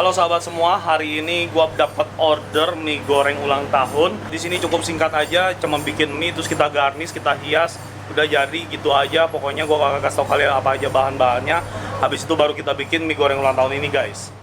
Halo sahabat semua, hari ini gua dapat order mie goreng ulang tahun. Di sini cukup singkat aja, cuma bikin mie terus kita garnish, kita hias, udah jadi gitu aja. Pokoknya gua akan kasih tau kalian apa aja bahan-bahannya. Habis itu baru kita bikin mie goreng ulang tahun ini, guys.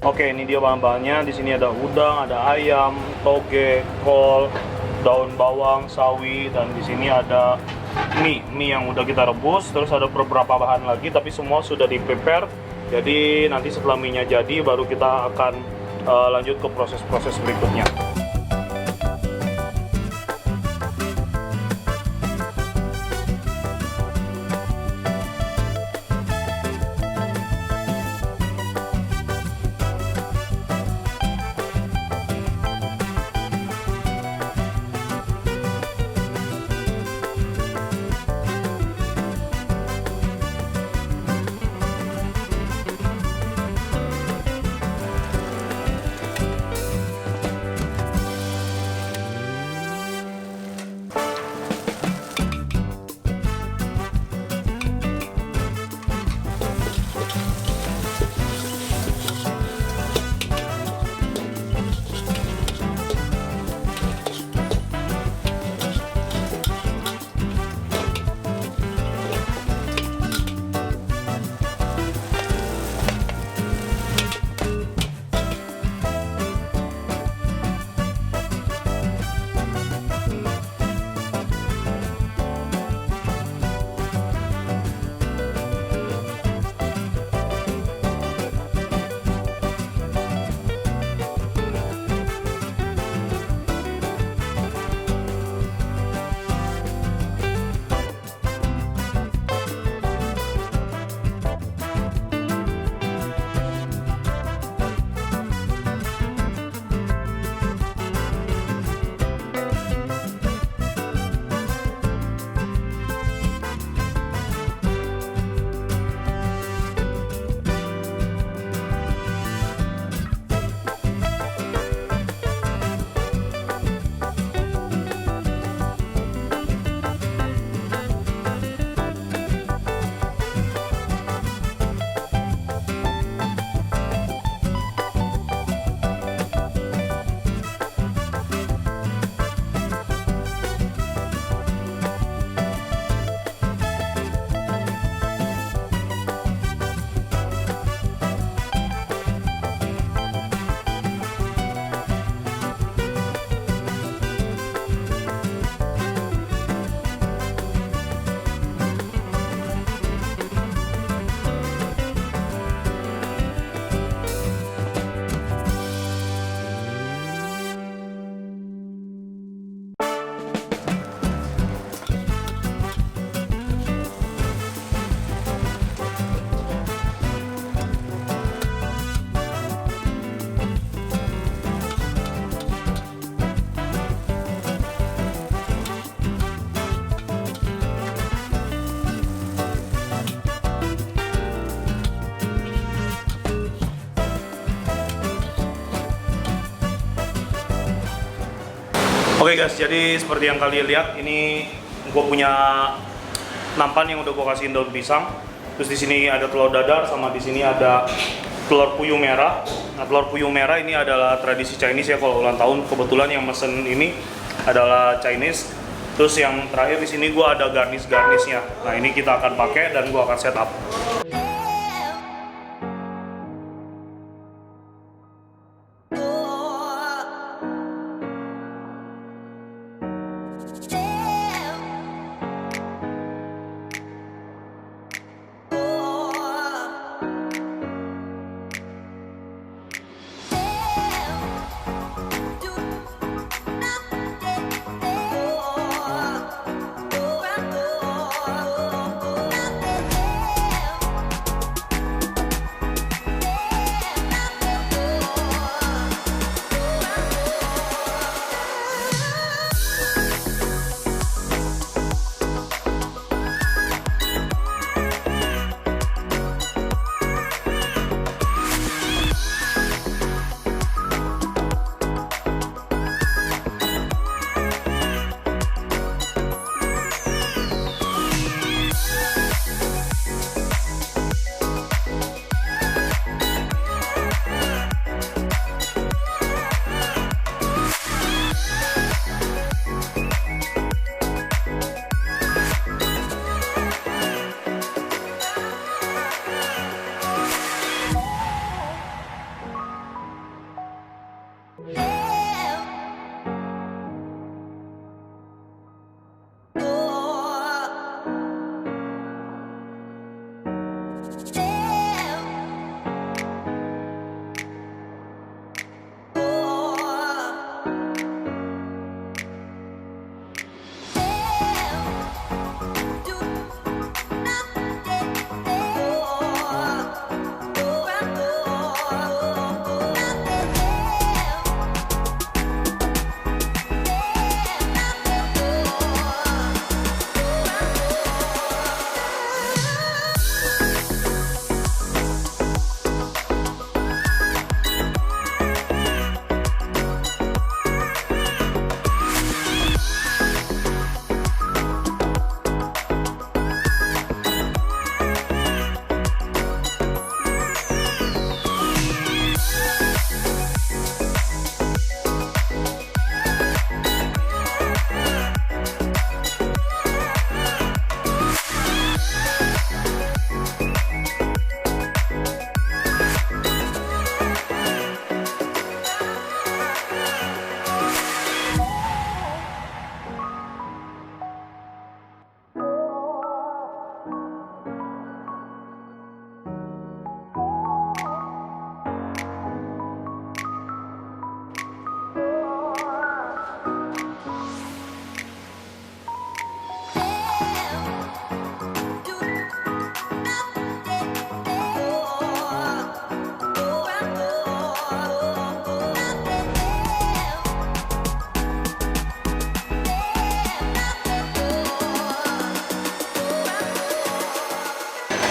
Oke, ini dia bahan-bahannya. Di sini ada udang, ada ayam, toge, kol, daun bawang, sawi, dan di sini ada mie yang udah kita rebus. Terus ada beberapa bahan lagi, tapi semua sudah di-prepare. Jadi nanti setelah mie-nya jadi, baru kita akan lanjut ke proses-proses berikutnya. Oke guys, jadi seperti yang kalian lihat, ini gue punya nampan yang udah gue kasihin daun pisang. Terus di sini ada telur dadar, sama di sini ada telur puyuh merah. Nah, telur puyuh merah ini adalah tradisi Chinese ya kalau ulang tahun. Kebetulan yang mesen ini adalah Chinese. Terus yang terakhir di sini gue ada garnisnya. Nah, ini kita akan pakai dan gue akan setup.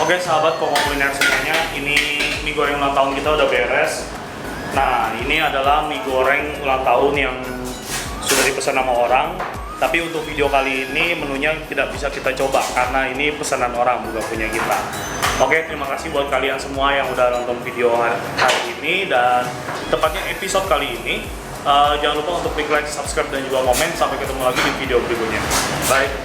Oke sahabat Koko Kuliner semuanya, ini mie goreng ulang tahun kita udah beres. Nah, ini adalah mie goreng ulang tahun yang sudah dipesan sama orang. Tapi untuk video kali ini menunya tidak bisa kita coba karena ini pesanan orang, bukan punya kita. Oke, terima kasih buat kalian semua yang udah nonton video hari ini dan tepatnya episode kali ini. Jangan lupa untuk klik like, subscribe, dan juga komen. Sampai ketemu lagi di video berikutnya. Bye.